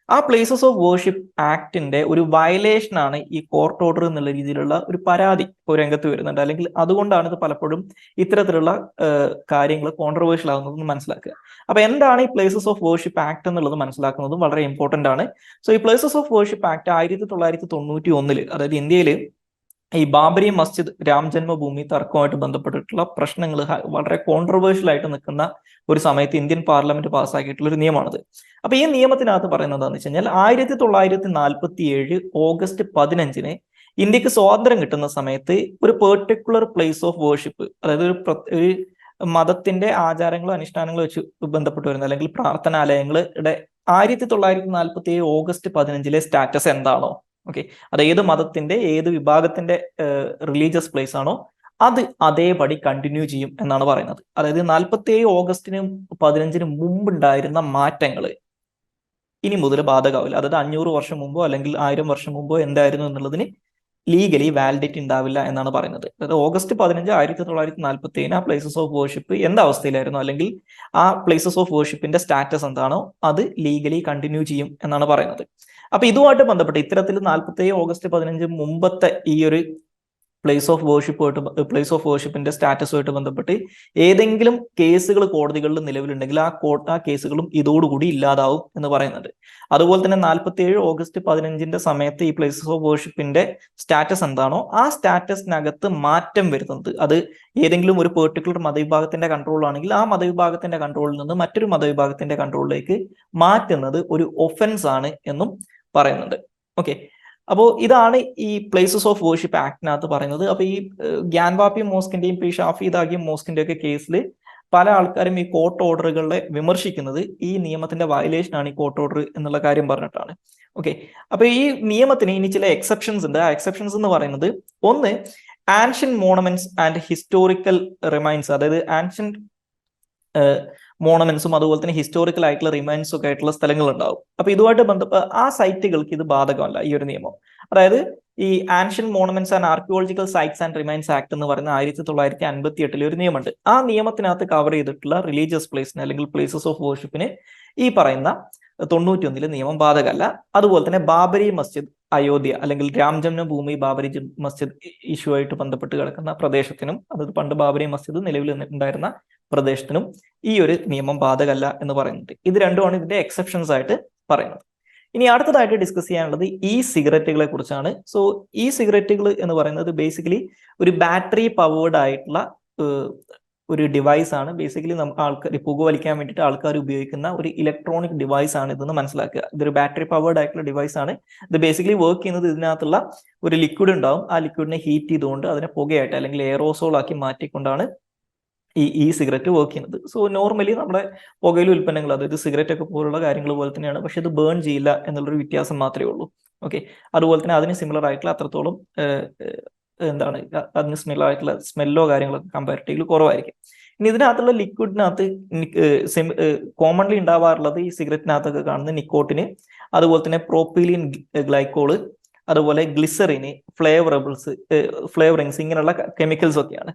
ആ പ്ലേസസ് ഓഫ് വേർഷിപ്പ് ആക്ടിന്റെ ഒരു വയലേഷൻ ആണ് ഈ കോർട്ട് ഓർഡർ എന്നുള്ള രീതിയിലുള്ള ഒരു പരാതി ഇപ്പോൾ രംഗത്ത് വരുന്നുണ്ട്. അല്ലെങ്കിൽ അതുകൊണ്ടാണ് ഇത് പലപ്പോഴും ഇത്തരത്തിലുള്ള കാര്യങ്ങൾ കോൺട്രവേഴ്ഷ്യൽ ആകുന്നതെന്ന് മനസ്സിലാക്കുക. അപ്പൊ എന്താണ് ഈ പ്ലേസസ് ഓഫ് വേർഷിപ്പ് ആക്ട് എന്നുള്ളത് മനസ്സിലാക്കുന്നതും വളരെ ഇമ്പോർട്ടന്റ് ആണ്. സോ ഈ പ്ലേസസ് ഓഫ് വേർഷിപ്പ് ആക്ട് 1991 അതായത് ഇന്ത്യയിൽ ഈ ബാബരി മസ്ജിദ് രാം ജന്മഭൂമി തർക്കവുമായിട്ട് ബന്ധപ്പെട്ടിട്ടുള്ള പ്രശ്നങ്ങൾ വളരെ കോൺട്രവേഴ്ഷ്യൽ ആയിട്ട് നിൽക്കുന്ന ഒരു സമയത്ത് ഇന്ത്യൻ പാർലമെന്റ് പാസ്സാക്കിയിട്ടുള്ള ഒരു നിയമമാണിത്. അപ്പൊ ഈ നിയമത്തിനകത്ത് പറയുന്നത് എന്താണെന്ന് വെച്ച് കഴിഞ്ഞാൽ 1947 ഓഗസ്റ്റ് 15 ഇന്ത്യക്ക് സ്വാതന്ത്ര്യം കിട്ടുന്ന സമയത്ത് ഒരു പെർട്ടിക്കുലർ പ്ലേസ് ഓഫ് വേർഷിപ്പ്, അതായത് ഒരു മതത്തിന്റെ ആചാരങ്ങളോ അനുഷ്ഠാനങ്ങളോ വെച്ച് ബന്ധപ്പെട്ട് വരുന്ന അല്ലെങ്കിൽ പ്രാർത്ഥനാലയങ്ങളുടെ 1947 ഓഗസ്റ്റ് 15 സ്റ്റാറ്റസ് എന്താണോ, ഓക്കെ, അത് ഏത് മതത്തിന്റെ ഏത് വിഭാഗത്തിന്റെ റിലീജിയസ് പ്ലേസ് ആണോ അത് അതേപടി കണ്ടിന്യൂ ചെയ്യും എന്നാണ് പറയുന്നത്. അതായത് 47 ഓഗസ്റ്റ് 15 മുമ്പുണ്ടായിരുന്ന മാറ്റങ്ങൾ ഇനി മുതൽ ബാധകമാവില്ല. അതായത് 500 വർഷം മുമ്പോ അല്ലെങ്കിൽ 1000 വർഷം മുമ്പോ എന്തായിരുന്നു എന്നുള്ളതിന് ലീഗലി വാലിഡിറ്റി ഉണ്ടാവില്ല എന്നാണ് പറയുന്നത്. അതായത് ഓഗസ്റ്റ് 15 1947 ആ പ്ലേസസ് ഓഫ് വേർഷിപ്പ് എന്ത് അവസ്ഥയിലായിരുന്നു അല്ലെങ്കിൽ ആ പ്ലേസസ് ഓഫ് വേർഷിപ്പിന്റെ സ്റ്റാറ്റസ് എന്താണോ അത് ലീഗലി കണ്ടിന്യൂ ചെയ്യും എന്നാണ് പറയുന്നത്. അപ്പൊ ഇതുമായിട്ട് ബന്ധപ്പെട്ട് ഇത്തരത്തിൽ 47 ഓഗസ്റ്റ് 15 മുമ്പത്തെ ഈ ഒരു പ്ലേസ് ഓഫ് വേർഷിപ്പിന്റെ സ്റ്റാറ്റസുമായിട്ട് ബന്ധപ്പെട്ട് ഏതെങ്കിലും കേസുകൾ കോടതികളിൽ നിലവിലുണ്ടെങ്കിൽ ആ കേസുകളും ഇതോടുകൂടി ഇല്ലാതാവും എന്ന് പറയുന്നുണ്ട്. അതുപോലെ തന്നെ 47 ഓഗസ്റ്റ് 15 സമയത്ത് ഈ പ്ലേസസ് ഓഫ് വേർഷിപ്പിന്റെ സ്റ്റാറ്റസ് എന്താണോ ആ സ്റ്റാറ്റസിനകത്ത് മാറ്റം വരുന്നത്, അത് ഏതെങ്കിലും ഒരു പെർട്ടിക്കുലർ മതവിഭാഗത്തിന്റെ കൺട്രോൾ ആണെങ്കിൽ ആ മതവിഭാഗത്തിന്റെ കൺട്രോളിൽ നിന്ന് മറ്റൊരു മതവിഭാഗത്തിന്റെ കൺട്രോളിലേക്ക് മാറ്റുന്നത് ഒരു ഒഫൻസ് ആണ് എന്നും പറയുന്നുണ്ട്. ഓക്കെ, അപ്പോൾ ഇതാണ് ഈ പ്ലേസസ് ഓഫ് വേർഷിപ്പ് ആക്ടിനകത്ത് പറയുന്നത്. അപ്പൊ ഈ ഗ്യാൻവാപ്പി മോസ്കിന്റെയും ഈ ഷാഫി ഇദാഖി മോസ്കിന്റെ ഒക്കെ കേസിൽ പല ആൾക്കാരും ഈ കോർട്ട് ഓർഡറുകളെ വിമർശിക്കുന്നത് ഈ നിയമത്തിന്റെ വയലേഷൻ ആണ് ഈ കോർട്ട് ഓർഡർ എന്നുള്ള കാര്യം പറഞ്ഞിട്ടാണ്. ഓക്കെ, അപ്പൊ ഈ നിയമത്തിന് ഇനി ചില എക്സെപ്ഷൻസ് ഉണ്ട്. ആ എക്സെപ്ഷൻസ് എന്ന് പറയുന്നത്, ഒന്ന്, ancient monuments and historical remains, അതായത് ആൻഷ്യന്റ് മോണമെന്റ്സും അതുപോലെ തന്നെ ഹിസ്റ്റോറിക്കൽ ആയിട്ടുള്ള റിമൈൻസും ഒക്കെ ആയിട്ടുള്ള സ്ഥലങ്ങൾ ഉണ്ടാവും. അപ്പൊ ഇതുമായിട്ട് ബന്ധപ്പെട്ട ആ സൈറ്റുകൾക്ക് ഇത് ബാധകമല്ല, ഈ ഒരു നിയമം. അതായത് ഈ ancient monuments and archaeological sites and remains act എന്ന് പറയുന്ന 1958 ഒരു നിയമമുണ്ട്. ആ നിയമത്തിനകത്ത് കവർ ചെയ്തിട്ടുള്ള റിലീജിയസ് പ്ലേസിന് അല്ലെങ്കിൽ പ്ലേസസ് ഓഫ് വർഷിപ്പിന് ഈ പറയുന്ന 91 നിയമം ബാധകമല്ല. അതുപോലെ തന്നെ ബാബരി മസ്ജിദ് അയോധ്യ അല്ലെങ്കിൽ രാംജന്മ ഭൂമി ബാബരി മസ്ജിദ് ഇഷ്യൂ ആയിട്ട് ബന്ധപ്പെട്ട് കിടക്കുന്ന പ്രദേശത്തിനും, അതായത് പണ്ട് ബാബരി മസ്ജിദ് നിലവിൽ ഉണ്ടായിരുന്ന പ്രദേശത്തിനും ഈ ഒരു നിയമം ബാധകമല്ല എന്ന് പറയുന്നുണ്ട്. ഇത് രണ്ടുമാണ് ഇതിന്റെ എക്സെപ്ഷൻസ് ആയിട്ട് പറയുന്നത്. ഇനി അടുത്തതായിട്ട് ഡിസ്കസ് ചെയ്യാനുള്ളത് ഈ സിഗരറ്റുകളെ കുറിച്ചാണ്. സോ ഈ സിഗരറ്റുകൾ എന്ന് പറയുന്നത് ബേസിക്കലി ഒരു ബാറ്ററി പവേർഡ് ആയിട്ടുള്ള ഒരു ഡിവൈസ് ആണ്. ബേസിക്കലി നമുക്ക് ആൾക്കാർ പുക വലിക്കാൻ വേണ്ടിയിട്ട് ആൾക്കാർ ഉപയോഗിക്കുന്ന ഒരു ഇലക്ട്രോണിക് ഡിവൈസ് ആണ് ഇതെന്ന് മനസ്സിലാക്കുക. ഇതൊരു ബാറ്ററി പവേർഡ് ആയിട്ടുള്ള ഡിവൈസ് ആണ്. ഇത് ബേസിക്കലി വർക്ക് ചെയ്യുന്നത് ഇതിനകത്തുള്ള ഒരു ലിക്വിഡ് ഉണ്ടാവും. ആ ലിക്വിഡിനെ ഹീറ്റ് ചെയ്തുകൊണ്ട് അതിനെ പുകയായിട്ട് അല്ലെങ്കിൽ എയറോസോൾ ആക്കി മാറ്റിക്കൊണ്ടാണ് ഈ സിഗരറ്റ് വർക്ക് ചെയ്യുന്നത്. സോ നോർമലി നമ്മുടെ പുകയില ഉൽപ്പന്നങ്ങൾ, അതായത് സിഗരറ്റ് ഒക്കെ പോലുള്ള കാര്യങ്ങൾ പോലെ തന്നെയാണ്, പക്ഷെ ഇത് ബേൺ ചെയ്യില്ല എന്നുള്ളൊരു വ്യത്യാസം മാത്രമേ ഉള്ളൂ. ഓക്കെ, അതുപോലെ തന്നെ അതിന് സിമിലർ ആയിട്ടുള്ള അത്രത്തോളം എന്താണ് അതിന് സിമിലർ ആയിട്ടുള്ള സ്മെല്ലോ കാര്യങ്ങളൊക്കെ കമ്പാരിറ്റീവ്ലി കുറവായിരിക്കും. ഇനി ഇതിനകത്തുള്ള ലിക്വിഡിനകത്ത് കോമൺലി ഉണ്ടാവാറുള്ളത് ഈ സിഗരറ്റിനകത്തൊക്കെ കാണുന്ന നിക്കോട്ടിന്, അതുപോലെ തന്നെ പ്രോപ്പീലിൻ ഗ്ലൈക്കോള്, അതുപോലെ ഗ്ലിസറിന്, ഫ്ലേവറിങ്സ്, ഇങ്ങനെയുള്ള കെമിക്കൽസ് ഒക്കെയാണ്.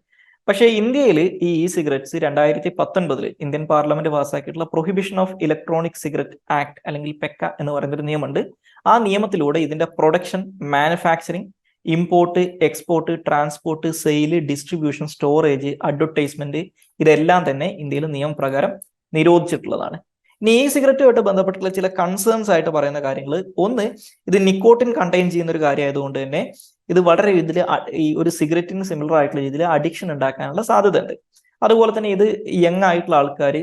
പക്ഷേ ഇന്ത്യയിൽ ഈ സിഗരറ്റ്സ് 2019 ഇന്ത്യൻ പാർലമെന്റ് പാസ്സാക്കിയിട്ടുള്ള prohibition of electronic cigarette act അല്ലെങ്കിൽ പെക്ക എന്ന് പറയുന്നൊരു നിയമമുണ്ട്. ആ നിയമത്തിലൂടെ ഇതിന്റെ production, manufacturing, import, export, transport, sale, distribution, storage, advertisement ഇതെല്ലാം തന്നെ ഇന്ത്യയിൽ നിയമപ്രകാരം നിരോധിച്ചിട്ടുള്ളതാണ്. ഇനി ഈ സിഗരറ്റുമായിട്ട് ബന്ധപ്പെട്ടുള്ള ചില കൺസേൺസ് ആയിട്ട് പറയുന്ന കാര്യങ്ങൾ, ഒന്ന്, ഇത് നിക്കോട്ടിൻ കണ്ടെയ്ൻ ചെയ്യുന്ന ഒരു കാര്യമായതുകൊണ്ട് തന്നെ ഇത് വളരെ ഇതിൽ ഈ ഒരു സിഗരറ്റിന് സിമിലർ ആയിട്ടുള്ള രീതിയിൽ അഡിക്ഷൻ ഉണ്ടാക്കാനുള്ള സാധ്യത ഉണ്ട്. അതുപോലെ തന്നെ ഇത് യങ് ആയിട്ടുള്ള ആൾക്കാർ,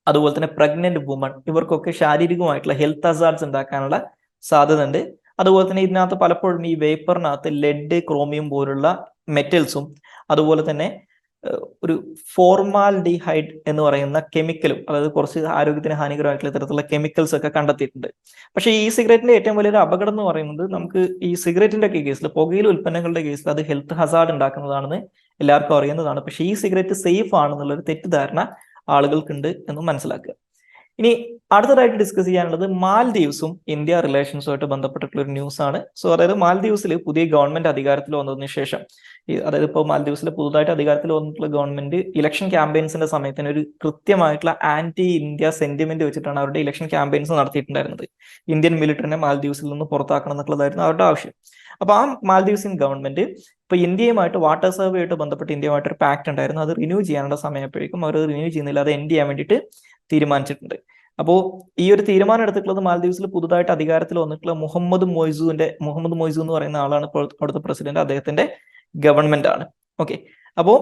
അതുപോലെ തന്നെ പ്രഗ്നന്റ് വുമൺ, ഇവർക്കൊക്കെ ശാരീരികമായിട്ടുള്ള ഹെൽത്ത് ഹസാർഡ്സ് ഉണ്ടാക്കാനുള്ള സാധ്യത ഉണ്ട്. അതുപോലെ തന്നെ ഇതിനകത്ത് പലപ്പോഴും ഈ വേപ്പറിനകത്ത് ലെഡ്, ക്രോമിയം പോലുള്ള മെറ്റൽസും അതുപോലെ തന്നെ ഒരു ഫോർമാൽഡിഹൈഡ് എന്ന് പറയുന്ന കെമിക്കലും, അതായത് കുറച്ച് ആരോഗ്യത്തിന് ഹാനികരമായിട്ടുള്ള തരത്തിലുള്ള കെമിക്കൽസ് ഒക്കെ കണ്ടെത്തിയിട്ടുണ്ട്. പക്ഷേ ഈ സിഗരറ്റിന്റെ ഏറ്റവും വലിയൊരു അപകടം എന്ന് പറയുന്നത്, നമുക്ക് ഈ സിഗരറ്റിന്റെ ഒക്കെ കേസിൽ, പുകയില ഉൽപ്പന്നങ്ങളുടെ കേസിൽ അത് ഹെൽത്ത് ഹസാർഡ് ഉണ്ടാക്കുന്നതാണെന്ന് എല്ലാവർക്കും അറിയുന്നതാണ്. പക്ഷേ ഈ സിഗരറ്റ് സേഫ് ആണെന്നുള്ളൊരു തെറ്റിദ്ധാരണ ആളുകൾക്കുണ്ട് എന്ന് മനസ്സിലാക്കുക. ഇനി അടുത്തതായിട്ട് ഡിസ്കസ് ചെയ്യാനുള്ളത് മാൽദീവ്സും ഇന്ത്യ റിലേഷൻസുമായിട്ട് ബന്ധപ്പെട്ടിട്ടുള്ള ഒരു ന്യൂസ് ആണ്. സോ അതായത് മാൽദീവ്സിൽ പുതിയ ഗവൺമെന്റ് അധികാരത്തിൽ വന്നതിന് ശേഷം, അതായത് ഇപ്പോൾ മാൽദീവ്സിൽ പുതുതായിട്ട് അധികാരത്തിൽ വന്നിട്ടുള്ള ഗവൺമെന്റ് ഇലക്ഷൻ ക്യാമ്പയിൻസിന്റെ സമയത്തിന് ഒരു കൃത്യമായിട്ടുള്ള ആന്റി ഇന്ത്യ സെന്റിമെന്റ് വെച്ചിട്ടാണ് അവരുടെ ഇലക്ഷൻ ക്യാമ്പയിൻസ് നടത്തിയിട്ടുണ്ടായിരുന്നത്. ഇന്ത്യൻ മിലിറ്ററിനെ മാൽദീവ്സിൽ നിന്ന് പുറത്താക്കണം എന്നുള്ളതായിരുന്നു അവരുടെ ആവശ്യം. അപ്പൊ ആ മാൽദീവ്സിൻ ഗവൺമെന്റ് ഇപ്പൊ ഇന്ത്യയുമായിട്ട് വാട്ടർ സർവേ ആയിട്ട് ബന്ധപ്പെട്ട് ഇന്ത്യയുമായിട്ട് ഒരു പാക്ട് ഉണ്ടായിരുന്നു. അത് റിന്യൂ ചെയ്യാനുള്ള സമയപ്പോഴേക്കും അവർ റിന്യൂ ചെയ്യുന്നില്ല, അത് എൻഡ് ചെയ്യാൻ വേണ്ടിയിട്ട് തീരുമാനിച്ചിട്ടുണ്ട്. അപ്പോൾ ഈ ഒരു തീരുമാനം എടുത്തിട്ടുള്ളത് മാൽദീവ്സിൽ പുതുതായിട്ട് അധികാരത്തിൽ വന്നിട്ടുള്ള മുഹമ്മദ് മൊയ്സു എന്ന് പറയുന്ന ആളാണ് ഇപ്പോൾ അവിടുത്തെ പ്രസിഡന്റ്, അദ്ദേഹത്തിന്റെ ഗവൺമെന്റ് ആണ്. ഓക്കെ, അപ്പോ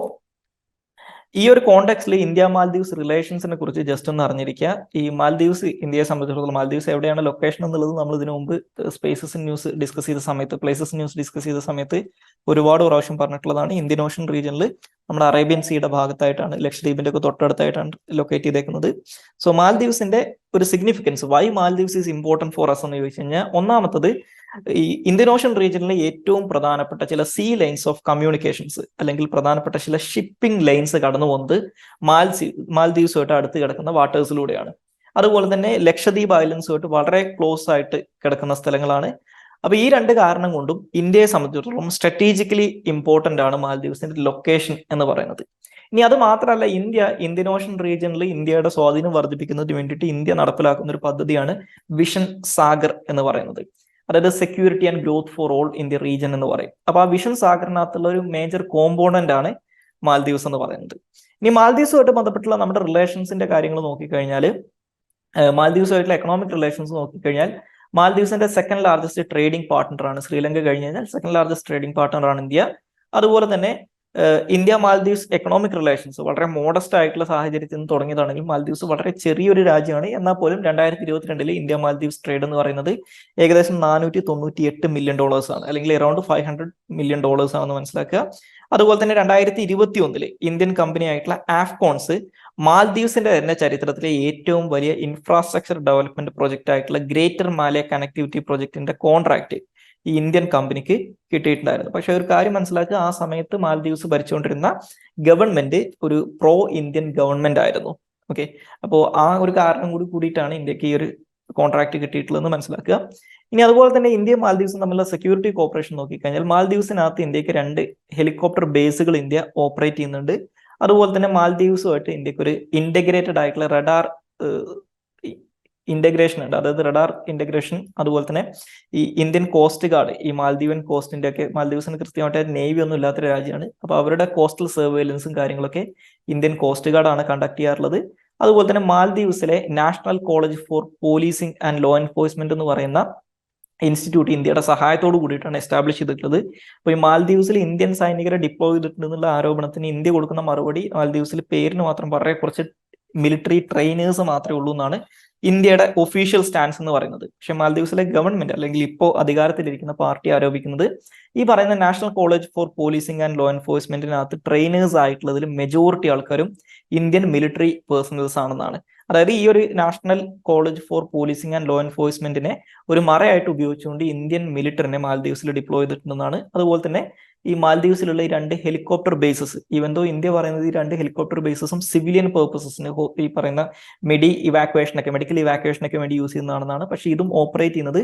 ഈ ഒരു കോണ്ടെക്സ്റ്റിൽ ഇന്ത്യ മാൽദീവ്സ് റിലേഷൻസിനെ കുറിച്ച് ജസ്റ്റ് ഒന്ന് അറിഞ്ഞിരിക്കുക. ഈ മാൽദീവ്സ് ഇന്ത്യയെ സംബന്ധിച്ചിടത്തോളം, മാൽദീവ്സ് എവിടെയാണ് ലൊക്കേഷൻ എന്നുള്ളത് നമ്മൾ ഇതിനു മുമ്പ് പ്ലേസസ് ന്യൂസ് ഡിസ്കസ് ചെയ്ത സമയത്ത് ഒരുപാട് പ്രാവശ്യം പറഞ്ഞിട്ടുള്ളതാണ്. ഇന്ത്യൻ ഓഷൻ റീജിയനിൽ നമ്മുടെ അറേബ്യൻ സീയുടെ ഭാഗത്തായിട്ടാണ്, ലക്ഷദ്വീപിന്റെ ഒക്കെ തൊട്ടടുത്തായിട്ടാണ് ലൊക്കേറ്റ് ചെയ്തേക്കുന്നത്. സോ മാൽദീവ്സിന്റെ ഒരു significance, why Maldives is important for us എന്ന് ചോദിച്ചു കഴിഞ്ഞാൽ, ഒന്നാമത്തത് ഈ ഇന്ത്യൻ ഓഷൻ റീജിയനിലെ ഏറ്റവും പ്രധാനപ്പെട്ട ചില സീ ലൈൻസ് ഓഫ് കമ്മ്യൂണിക്കേഷൻസ് അല്ലെങ്കിൽ പ്രധാനപ്പെട്ട ചില ഷിപ്പിംഗ് ലൈൻസ് കടന്നു പോകുന്നത് മാൽദീവ്സുമായിട്ട് അടുത്ത് കിടക്കുന്ന വാട്ടേഴ്സിലൂടെയാണ്. അതുപോലെ തന്നെ ലക്ഷദ്വീപ് ഐലൻഡ്സുമായിട്ട് വളരെ ക്ലോസ് ആയിട്ട് കിടക്കുന്ന സ്ഥലങ്ങളാണ്. അപ്പൊ ഈ രണ്ട് കാരണം കൊണ്ടും ഇന്ത്യയെ സംബന്ധിച്ചിടത്തോളം സ്ട്രാറ്റജിക്കലി ഇമ്പോർട്ടന്റ് ആണ് മാൽദീവ്സിന്റെ ലൊക്കേഷൻ എന്ന് പറയുന്നത്. ഇനി അത് മാത്രമല്ല, ഇന്ത്യൻ ഓഷൻ റീജിയനിൽ ഇന്ത്യയുടെ സ്വാധീനം വർദ്ധിപ്പിക്കുന്നതിന് വേണ്ടിയിട്ട് ഇന്ത്യ നടപ്പിലാക്കുന്ന ഒരു പദ്ധതിയാണ് വിഷൻ സാഗർ എന്ന് പറയുന്നത്. അതായത് security and growth for all in the region എന്ന് പറയും. അപ്പൊ ആ വിഷൻ സാഗറിനകത്തുള്ള ഒരു മേജർ കോമ്പോണന്റ് ആണ് മാൽദീവ്സ് എന്ന് പറയുന്നത്. ഇനി മാൽദീവ്സുമായിട്ട് ബന്ധപ്പെട്ടുള്ള നമ്മുടെ റിലേഷൻസിന്റെ കാര്യങ്ങൾ നോക്കിക്കഴിഞ്ഞാൽ, മാൽദീവ്സുമായിട്ടുള്ള എക്കണോമിക് റിലേഷൻസ് നോക്കിക്കഴിഞ്ഞാൽ, മാൽദീവ്സിന്റെ സെക്കൻഡ് ലാർജസ്റ്റ് ട്രേഡിംഗ് പാർട്ണറാണ് ശ്രീലങ്ക. കഴിഞ്ഞ് കഴിഞ്ഞാൽ സെക്കൻഡ് ലാർജസ്റ്റ് ട്രേഡിംഗ് പാർട്ണറാണ് ഇന്ത്യ. അതുപോലെ തന്നെ ഇന്ത്യ മാൽദീവ്സ് എക്കണോമിക് റിലേഷൻസ് വളരെ മോഡസ്റ്റ് ആയിട്ടുള്ള സാഹചര്യത്തിൽ നിന്ന് തുടങ്ങിയതാണെങ്കിൽ മാൽദീവ്സ് വളരെ ചെറിയൊരു രാജ്യമാണ്. എന്നാൽ പോലും 2022 ഇന്ത്യ മാൽദീവ്സ് ട്രേഡ് എന്ന് പറയുന്നത് ഏകദേശം $498 മില്യൺ ആണ്, അല്ലെങ്കിൽ അറൌണ്ട് $500 മില്യൺ ആണെന്ന് മനസ്സിലാക്കുക. അതുപോലെ തന്നെ 2021 ഇന്ത്യൻ കമ്പനി ആയിട്ടുള്ള ആഫ്കോൺസ് മാൽദീവ്സിന്റെ തന്നെ ചരിത്രത്തിലെ ഏറ്റവും വലിയ ഇൻഫ്രാസ്ട്രക്ചർ ഡെവലപ്മെന്റ് പ്രോജക്റ്റ് ആയിട്ടുള്ള ഗ്രേറ്റർ മാലേ കണക്ടിവിറ്റി പ്രോജക്റ്റിന്റെ കോൺട്രാക്ട് ഈ ഇന്ത്യൻ കമ്പനിക്ക് കിട്ടിയിട്ടുണ്ടായിരുന്നു. പക്ഷെ ഒരു കാര്യം മനസ്സിലാക്കുക, ആ സമയത്ത് മാൽദീവ്സ് ഭരിച്ചുകൊണ്ടിരുന്ന ഗവൺമെന്റ് ഒരു പ്രോ ഇന്ത്യൻ ഗവൺമെന്റ് ആയിരുന്നു. ഓക്കെ, അപ്പോൾ ആ ഒരു കാരണം കൂടിയിട്ടാണ് ഇന്ത്യക്ക് ഈ ഒരു കോൺട്രാക്ട് കിട്ടിയിട്ടുള്ളതെന്ന് മനസ്സിലാക്കുക. ഇനി അതുപോലെ തന്നെ ഇന്ത്യയും മാൽദീവ്സും തമ്മിലുള്ള സെക്യൂരിറ്റി കോപ്പറേഷൻ നോക്കിക്കഴിഞ്ഞാൽ മാൽദീവ്സിനകത്ത് ഇന്ത്യക്ക് 2 ഹെലികോപ്റ്റർ ബേസുകൾ ഇന്ത്യ ഓപ്പറേറ്റ് ചെയ്യുന്നുണ്ട്. അതുപോലെ തന്നെ മാൽദീവ്സുമായിട്ട് ഇന്ത്യക്ക് ഒരു ഇന്റഗ്രേറ്റഡ് ആയിട്ടുള്ള റഡാർ ഇന്റഗ്രേഷൻ ഉണ്ട്. അതായത് റഡാർ ഇന്റഗ്രേഷൻ, അതുപോലെ തന്നെ ഈ ഇന്ത്യൻ കോസ്റ്റ് ഗാർഡ്, ഈ മാൽദീവൻ കോസ്റ്റിന്റെ ഒക്കെ, മാൽദീവ്സിന് കൃത്യമായിട്ട് നേവി ഒന്നും ഇല്ലാത്തൊരു രാജ്യമാണ്. അപ്പൊ അവരുടെ കോസ്റ്റൽ സർവേലൻസും കാര്യങ്ങളൊക്കെ ഇന്ത്യൻ കോസ്റ്റ് ഗാർഡ് ആണ് കണ്ടക്ട് ചെയ്യാറുള്ളത്. അതുപോലെ തന്നെ മാൽദീവ്സിലെ national college for policing and law enforcement എന്ന് പറയുന്ന ഇൻസ്റ്റിറ്റ്യൂട്ട് ഇന്ത്യയുടെ സഹായത്തോട് കൂടിയിട്ടാണ് എസ്റ്റാബ്ലിഷ് ചെയ്തിട്ടുള്ളത്. അപ്പോൾ ഈ മാൽദീവ്സിൽ ഇന്ത്യൻ സൈനികരെ ഡിപ്ലോയ് ചെയ്തിട്ടുണ്ടെന്നുള്ള ആരോപണത്തിന് ഇന്ത്യ കൊടുക്കുന്ന മറുപടി, മാൽദീവ്സിൽ പേരിന് മാത്രം വളരെ കുറച്ച് മിലിറ്ററി ട്രെയിനേഴ്സ് മാത്രമേ ഉള്ളൂ എന്നാണ് ഇന്ത്യയുടെ ഒഫീഷ്യൽ സ്റ്റാൻസ് എന്ന് പറയുന്നത്. പക്ഷെ മാൽദീവ്സിലെ ഗവൺമെന്റ് അല്ലെങ്കിൽ ഇപ്പോൾ അധികാരത്തിലിരിക്കുന്ന പാർട്ടി ആരോപിക്കുന്നത് ഈ പറയുന്ന national college for policing and law എൻഫോഴ്സ്മെന്റിനകത്ത് ട്രെയിനേഴ്സ് ആയിട്ടുള്ളതിൽ മെജോറിറ്റി ആൾക്കാരും ഇന്ത്യൻ മിലിറ്ററി പേഴ്സണൽസ് ആണെന്നാണ്. അതായത് ഈ ഒരു national college for policing and law എൻഫോഴ്സ്മെന്റിനെ ഒരു മറയായിട്ട് ഉപയോഗിച്ചുകൊണ്ട് ഇന്ത്യൻ മിലിറ്ററിനെ മാൽദീവ്സിൽ ഡിപ്ലോയ് ചെയ്തിട്ടുണ്ടെന്നാണ്. അതുപോലെ തന്നെ ഈ മാൽദീവ്സിലുള്ള ഈ 2 helicopter bases, even though India പറയുന്നത് ഈ 2 ഹെലികോപ്റ്റർ ബേസസും സിവിലിയൻ പേർപ്പസസിന്, ഈ പറയുന്ന മെഡിക്കൽ ഇവാക്വേഷനൊക്കെ വേണ്ടി യൂസ് ചെയ്യുന്നതാണെന്നാണ്. പക്ഷെ ഇതും ഓപ്പറേറ്റ് ചെയ്യുന്നത്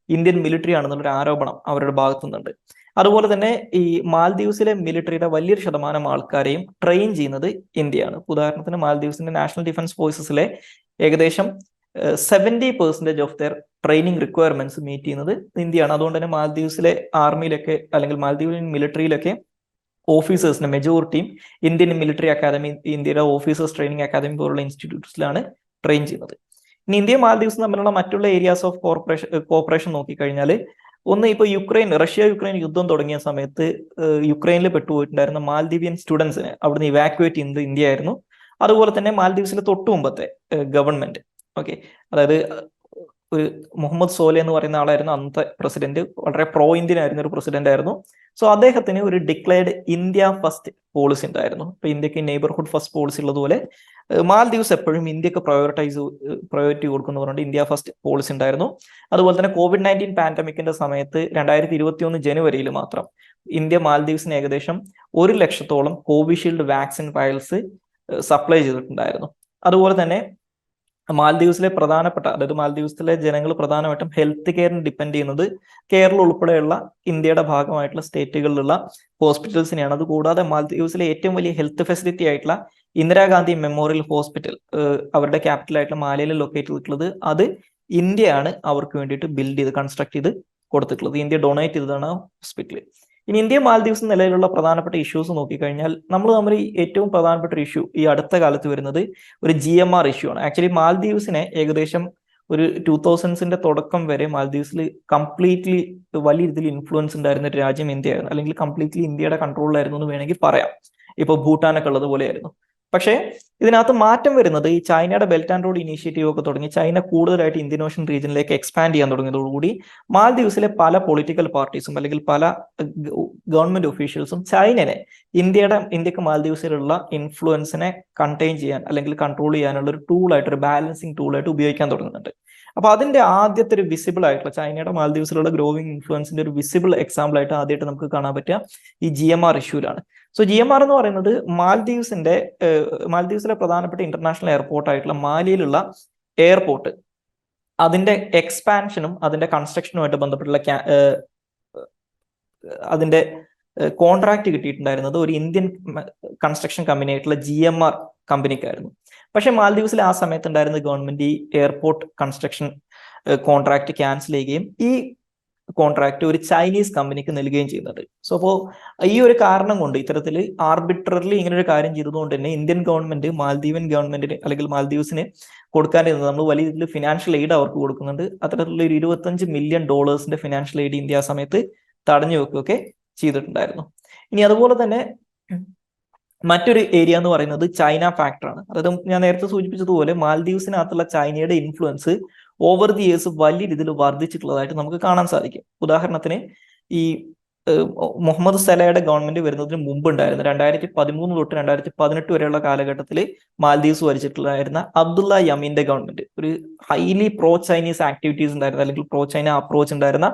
ഇന്ത്യൻ മിലിറ്ററി ആണെന്നുള്ളൊരു ആരോപണം അവരുടെ ഭാഗത്തു നിന്നുണ്ട്. അതുപോലെ തന്നെ ഈ മാൽദീവ്സിലെ മിലിറ്ററിയുടെ വലിയൊരു ശതമാനം ആൾക്കാരെയും ട്രെയിൻ ചെയ്യുന്നത് ഇന്ത്യയാണ്. ഉദാഹരണത്തിന് മാൽദീവ്സിന്റെ നാഷണൽ ഡിഫൻസ് ഫോഴ്സസിലെ ഏകദേശം 70% of their training requirements meet ചെയ്യുന്നത് ഇന്ത്യയാണ്. അതുകൊണ്ട് തന്നെ മാൽദീവ്സിലെ ആർമിയിലൊക്കെ അല്ലെങ്കിൽ മാൽദീവിയൻ മിലിറ്ററിയിലൊക്കെ ഓഫീസേഴ്സിന്റെ മെജോറിറ്റിയും ഇന്ത്യൻ മിലിറ്ററി അക്കാദമി, ഇന്ത്യയുടെ ഓഫീസേഴ്സ് ട്രെയിനിങ് അക്കാദമി പോലുള്ള ഇൻസ്റ്റിറ്റ്യൂട്ട്സിലാണ് ട്രെയിൻ ചെയ്യുന്നത്. ഇനി ഇന്ത്യയും മാൽദീവ്സും തമ്മിലുള്ള മറ്റുള്ള ഏരിയാസ് ഓഫ് കോപ്പറേഷൻ നോക്കിക്കഴിഞ്ഞാൽ, ഒന്ന് ഇപ്പോൾ റഷ്യ യുക്രൈൻ യുദ്ധം തുടങ്ങിയ സമയത്ത് യുക്രൈനിൽ പെട്ടുപോയിട്ടുണ്ടായിരുന്ന മാൽദീവിയൻ സ്റ്റുഡൻസിനെ അവിടുന്ന് ഇവാക്യുവേറ്റ് ചെയ്യുന്നത് ഇന്ത്യ ആയിരുന്നു. അതുപോലെ തന്നെ മാൽദീവ്സിലെ തൊട്ടു മുമ്പത്തെ ഗവൺമെന്റ്, ഓക്കെ, അതായത് ഒരു മുഹമ്മദ് സോലെ എന്ന് പറയുന്ന ആളായിരുന്നു അന്നത്തെ പ്രസിഡന്റ്. വളരെ പ്രോ ഇന്ത്യൻ ആയിരുന്ന ഒരു പ്രസിഡന്റ് ആയിരുന്നു. സോ അദ്ദേഹത്തിന് ഒരു ഡിക്ലെയർഡ് ഇന്ത്യ ഫസ്റ്റ് പോളിസി ഉണ്ടായിരുന്നു. ഇപ്പൊ ഇന്ത്യക്ക് നെയ്ബർഹുഡ് ഫസ്റ്റ് പോളിസി ഉള്ളതുപോലെ മാൽദീവ്സ് എപ്പോഴും ഇന്ത്യക്ക് പ്രയോറിറ്റി കൊടുക്കുന്നു പറഞ്ഞുകൊണ്ട് ഇന്ത്യ ഫസ്റ്റ് പോളിസി ഉണ്ടായിരുന്നു. അതുപോലെ തന്നെ COVID-19 പാൻഡമിക്കിന്റെ സമയത്ത് 2021 ജനുവരിയിൽ മാത്രം ഇന്ത്യ മാൽദീവ്സിന് ഏകദേശം 1 ലക്ഷത്തോളം കോവിഷീൽഡ് വാക്സിൻ വയൽസ് സപ്ലൈ ചെയ്തിട്ടുണ്ടായിരുന്നു. അതുപോലെ തന്നെ മാൽദീവ്സിലെ അതായത് മാൽദീവ്സിലെ ജനങ്ങൾ പ്രധാനമായിട്ടും ഹെൽത്ത് കെയറിന് ഡിപ്പെൻഡ് ചെയ്യുന്നത് കേരളം ഉൾപ്പെടെയുള്ള ഇന്ത്യയുടെ ഭാഗമായിട്ടുള്ള സ്റ്റേറ്റുകളിലുള്ള ഹോസ്പിറ്റൽസിനെയാണ്. അതുകൂടാതെ മാൽദീവ്സിലെ ഏറ്റവും വലിയ ഹെൽത്ത് ഫെസിലിറ്റി ആയിട്ടുള്ള ഇന്ദിരാഗാന്ധി മെമ്മോറിയൽ ഹോസ്പിറ്റൽ അവരുടെ ക്യാപിറ്റൽ ആയിട്ടുള്ള മാലയിൽ ലൊക്കേറ്റ് ചെയ്തിട്ടുള്ളത് അത് ഇന്ത്യയാണ് അവർക്ക് വേണ്ടിയിട്ട് കൺസ്ട്രക്ട് ചെയ്ത് കൊടുത്തിട്ടുള്ളത്. ഇന്ത്യ ഡൊണേറ്റ് ചെയ്തതാണ് ഹോസ്പിറ്റൽ. ഇനി ഇന്ത്യ മാൽദീവ്സ് നിലയിലുള്ള പ്രധാനപ്പെട്ട ഇഷ്യൂസ് നോക്കിക്കഴിഞ്ഞാൽ, നമ്മൾ തമ്മിൽ ഏറ്റവും പ്രധാനപ്പെട്ട ഒരു ഇഷ്യൂ ഈ അടുത്ത കാലത്ത് വരുന്നത് ഒരു GMR ഇഷ്യൂ ആണ്. ആക്ച്വലി മാൽദീവ്സിനെ ഏകദേശം ഒരു 2000s തുടക്കം വരെ മാൽദീവ്സിൽ കംപ്ലീറ്റ്ലി വലിയ രീതിയിൽ ഇൻഫ്ലുവൻസ് ഉണ്ടായിരുന്ന ഒരു രാജ്യം ഇന്ത്യയായിരുന്നു, അല്ലെങ്കിൽ കംപ്ലീറ്റ്ലി ഇന്ത്യയുടെ കൺട്രോളിലായിരുന്നു എന്ന് വേണമെങ്കിൽ പറയാം. ഇപ്പൊ ഭൂട്ടാനൊക്കെ ഉള്ളതുപോലെയായിരുന്നു. പക്ഷേ ഇതിനകത്ത് മാറ്റം വരുന്നത് ഈ ചൈനയുടെ ബെൽറ്റ് ആൻഡ് റോഡ് ഇനീഷ്യേറ്റീവ് ഒക്കെ തുടങ്ങി ചൈന കൂടുതലായിട്ട് ഇന്ത്യൻ ഓഷൻ റീജിയനിലേക്ക് എക്സ്പാൻഡ് ചെയ്യാൻ തുടങ്ങിയതോടുകൂടി മാൽദീവ്സിലെ പല പൊളിറ്റിക്കൽ പാർട്ടീസും അല്ലെങ്കിൽ പല ഗവൺമെന്റ് ഒഫീഷ്യൽസും ഇന്ത്യക്ക് മാൽദീവ്സിലുള്ള ഇൻഫ്ലുവൻസിനെ കണ്ടെയ്ൻ ചെയ്യാൻ അല്ലെങ്കിൽ കൺട്രോൾ ചെയ്യാനുള്ള ഒരു ടൂളായിട്ട്, ഒരു ബാലൻസിങ് ടൂളായിട്ട് ഉപയോഗിക്കാൻ തുടങ്ങുന്നുണ്ട്. അപ്പൊ അതിന്റെ ആദ്യത്തെ ഒരു വിസിബിൾ ആയിട്ടുള്ള ചൈനയുടെ മാൽദീവ്സിലുള്ള ഗ്രോവിംഗ് ഇൻഫ്ലുവൻസിന്റെ ഒരു വിസിബിൾ എക്സാമ്പിൾ ആയിട്ട് ആദ്യമായിട്ട് നമുക്ക് കാണാൻ പറ്റുക ഈ GMR ഇഷ്യൂലാണ്. സോ GMR എന്ന് പറയുന്നത് മാൽദീവ്സിലെ പ്രധാനപ്പെട്ട ഇന്റർനാഷണൽ എയർപോർട്ട് ആയിട്ടുള്ള മാലിയിലുള്ള എയർപോർട്ട്, അതിന്റെ എക്സ്പാൻഷനും അതിന്റെ കൺസ്ട്രക്ഷനുമായിട്ട് ബന്ധപ്പെട്ടുള്ള അതിന്റെ കോൺട്രാക്ട് കിട്ടിയിട്ടുണ്ടായിരുന്നത് ഒരു ഇന്ത്യൻ കൺസ്ട്രക്ഷൻ കമ്പനി ആയിട്ടുള്ള GMR കമ്പനിക്കായിരുന്നു. പക്ഷെ മാൽദീവ്സിൽ ആ സമയത്ത് ഉണ്ടായിരുന്ന ഗവൺമെന്റ് ഈ എയർപോർട്ട് കൺസ്ട്രക്ഷൻ കോൺട്രാക്ട് ക്യാൻസൽ ചെയ്യുകയും ഈ കോൺട്രാക്ട് ഒരു ചൈനീസ് കമ്പനിക്ക് നൽകുകയും ചെയ്യുന്നത്. സോ അപ്പോൾ ഈ ഒരു കാരണം കൊണ്ട് ഇത്തരത്തിൽ ആർബിട്രറിലി ഇങ്ങനെ ഒരു കാര്യം ചെയ്തതുകൊണ്ട് തന്നെ ഇന്ത്യൻ ഗവൺമെന്റ് മാൽദീവൻ ഗവൺമെന്റിന് അല്ലെങ്കിൽ മാൽദീവ്സിന് കൊടുക്കാനിരുന്നത്, നമ്മൾ വലിയ രീതിയിൽ ഫിനാൻഷ്യൽ എയ്ഡ് അവർക്ക് കൊടുക്കുന്നുണ്ട്. അത്തരത്തിലുള്ള ഒരു $25 മില്യൺ ഫിനാൻഷ്യൽ എയ്ഡ് ഇന്ത്യ ആ സമയത്ത് തടഞ്ഞു വെക്കുകയൊക്കെ ചെയ്തിട്ടുണ്ടായിരുന്നു. ഇനി അതുപോലെ തന്നെ മറ്റൊരു ഏരിയ എന്ന് പറയുന്നത് ചൈന ഫാക്ടറാണ്. അതായത് ഞാൻ നേരത്തെ സൂചിപ്പിച്ചതുപോലെ മാൽദീവ്സിനകത്തുള്ള ചൈനയുടെ ഇൻഫ്ലുവൻസ് ഓവർ ദി ഇയേഴ്സ് വലിയ രീതിയിൽ വർദ്ധിച്ചിട്ടുള്ളതായിട്ട് നമുക്ക് കാണാൻ സാധിക്കും. ഉദാഹരണത്തിന് ഈ മുഹമ്മദ് സലയുടെ ഗവൺമെന്റ് വരുന്നതിന് മുമ്പ് ഉണ്ടായിരുന്നു 2013 തൊട്ട് 2018 വരെയുള്ള കാലഘട്ടത്തിൽ മാൽദീവ്സ് ഭരിച്ചിട്ടുണ്ടായിരുന്ന അബ്ദുള്ള യമീന്റെ ഗവൺമെന്റ് ഒരു ഹൈലി പ്രോ ചൈനീസ് ആക്ടിവിറ്റീസ് ഉണ്ടായിരുന്ന അല്ലെങ്കിൽ പ്രോ ചൈന അപ്രോച്ച് ഉണ്ടായിരുന്ന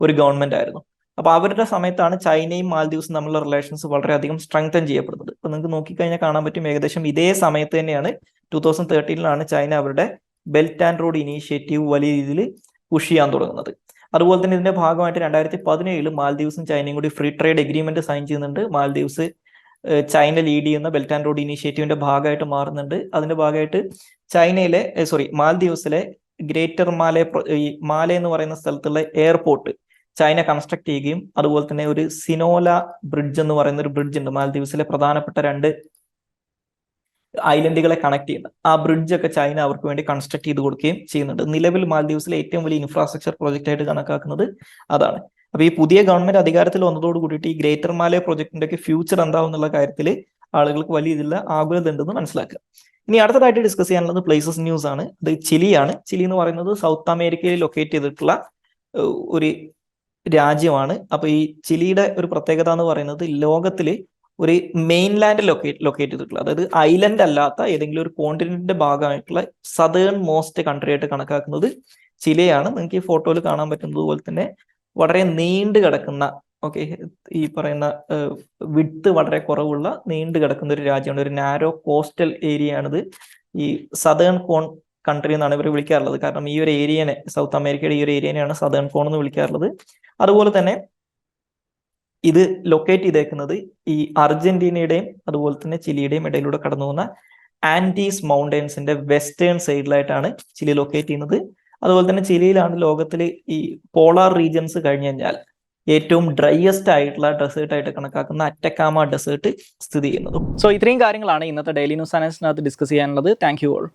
ഒരു ഗവൺമെന്റ് ആയിരുന്നു. അപ്പൊ അവരുടെ സമയത്താണ് ചൈനയും മാൽദീവ്സും തമ്മിലുള്ള റിലേഷൻസ് വളരെയധികം സ്ട്രെങ്തൻ ചെയ്യപ്പെടുന്നത്. ഇപ്പൊ നിങ്ങൾക്ക് നോക്കിക്കഴിഞ്ഞാൽ കാണാൻ പറ്റും ഏകദേശം ഇതേ സമയത്ത് തന്നെയാണ് 2013 ചൈന അവരുടെ ബെൽറ്റ് ആൻഡ് റോഡ് ഇനീഷ്യേറ്റീവ് വലിയ രീതിയിൽ പുഷ് ചെയ്യാൻ തുടങ്ങുന്നത്. അതുപോലെ തന്നെ ഇതിന്റെ ഭാഗമായിട്ട് 2017 മാൽദീവ്സും ചൈനയും കൂടി ഫ്രീ ട്രേഡ് എഗ്രിമെന്റ് സൈൻ ചെയ്യുന്നുണ്ട്. മാൽദീവ്സ് ചൈന ലീഡ് ചെയ്യുന്ന ബെൽറ്റ് ആൻഡ് റോഡ് ഇനീഷ്യേറ്റീവിന്റെ ഭാഗമായിട്ട് മാറുന്നുണ്ട്. അതിന്റെ ഭാഗമായിട്ട് മാൽദീവ്സിലെ ഗ്രേറ്റർ മാല എന്ന് പറയുന്ന സ്ഥലത്തുള്ള എയർപോർട്ട് ചൈന കൺസ്ട്രക്ട് ചെയ്യുകയും അതുപോലെ തന്നെ ഒരു സിനോല ബ്രിഡ്ജ് എന്ന് പറയുന്ന ഒരു ബ്രിഡ്ജ് ഉണ്ട് മാൽദീവ്സിലെ പ്രധാനപ്പെട്ട 2 ഐലൻഡുകളെ കണക്ട് ചെയ്യുന്നത്. ആ ബ്രിഡ്ജ് ഒക്കെ ചൈന അവർക്ക് വേണ്ടി കൺസ്ട്രക്ട് ചെയ്ത് കൊടുക്കുകയും ചെയ്യുന്നുണ്ട്. നിലവിൽ മാൽദീവ്സിലെ ഏറ്റവും വലിയ ഇൻഫ്രാസ്ട്രക്ചർ പ്രോജക്റ്റ് ആയിട്ട് കണക്കാക്കുന്നത് അതാണ്. അപ്പൊ ഈ പുതിയ ഗവൺമെന്റ് അധികാരത്തിൽ വന്നതോട് കൂടിയിട്ട് ഈ ഗ്രേറ്റർ മാലേ പ്രോജക്റ്റിന്റെ ഒക്കെ ഫ്യൂച്ചർ എന്താവും എന്നുള്ള കാര്യത്തിൽ ആളുകൾക്ക് വലിയ ഇതിലുള്ള ആകുലത ഉണ്ടെന്ന് മനസ്സിലാക്കുക. ഇനി അടുത്തതായിട്ട് ഡിസ്കസ് ചെയ്യാനുള്ളത് പ്ലേസസ് ന്യൂസ് ആണ്. അത് ചിലിയാണ്. ചിലി എന്ന് പറയുന്നത് സൗത്ത് അമേരിക്കയിൽ ലൊക്കേറ്റ് ചെയ്തിട്ടുള്ള ഒരു രാജ്യമാണ്. അപ്പൊ ഈ ചിലിയുടെ ഒരു പ്രത്യേകത എന്ന് പറയുന്നത് ലോകത്തില് ഒരു മെയിൻലാൻഡ് ലൊക്കേറ്റ് ചെയ്തിട്ടുള്ള, അതായത് ഐലൻഡ് അല്ലാത്ത ഏതെങ്കിലും ഒരു കോണ്ടിനെന്റിന്റെ ഭാഗമായിട്ടുള്ള സദേൺ മോസ്റ്റ് കൺട്രി ആയിട്ട് കണക്കാക്കുന്നത് ചിലിയാണ്. നിങ്ങൾക്ക് ഈ ഫോട്ടോയിൽ കാണാൻ പറ്റുന്നത് പോലെ തന്നെ വളരെ നീണ്ടു കിടക്കുന്ന ഈ പറയുന്ന വിഡ്ത്ത് വളരെ കുറവുള്ള നീണ്ടു കിടക്കുന്ന ഒരു രാജ്യമാണ്. ഒരു നാരോ കോസ്റ്റൽ ഏരിയ ആണിത്. ഈ സദേൺ കോൺ കൺട്രി എന്നാണ് ഇവർ വിളിക്കാറുള്ളത്. കാരണം ഈ ഒരു ഏരിയനെ, സൗത്ത് അമേരിക്കയുടെ ഈ ഒരു ഏരിയനെയാണ് സദേൺ കോൺ എന്ന് വിളിക്കാറുള്ളത്. അതുപോലെ തന്നെ ഇത് ലൊക്കേറ്റ് ചെയ്തേക്കുന്നത് ഈ അർജന്റീനയുടെയും അതുപോലെ തന്നെ ചിലിയുടെയും ഇടയിലൂടെ കടന്നു പോകുന്ന ആൻഡീസ് മൗണ്ടൻസിന്റെ വെസ്റ്റേൺ സൈഡിലായിട്ടാണ് ചിലി ലൊക്കേറ്റ് ചെയ്യുന്നത്. അതുപോലെ തന്നെ ചിലിയിലാണ് ലോകത്തിൽ ഈ പോളാർ റീജിയൻസ് കഴിഞ്ഞു കഴിഞ്ഞാൽ ഏറ്റവും ഡ്രൈയസ്റ്റ് ആയിട്ടുള്ള ഡെസേർട്ട് ആയിട്ട് കണക്കാക്കുന്ന അറ്റക്കാമ ഡെസേർട്ട് സ്ഥിതി ചെയ്യുന്നതും. സോ ഇത്രയും കാര്യങ്ങളാണ് ഇന്നത്തെ ഡെയിലി ന്യൂസ് അനാലിസിനകത്ത് ഡിസ്കസ് ചെയ്യാനുള്ളത്. Thank you all.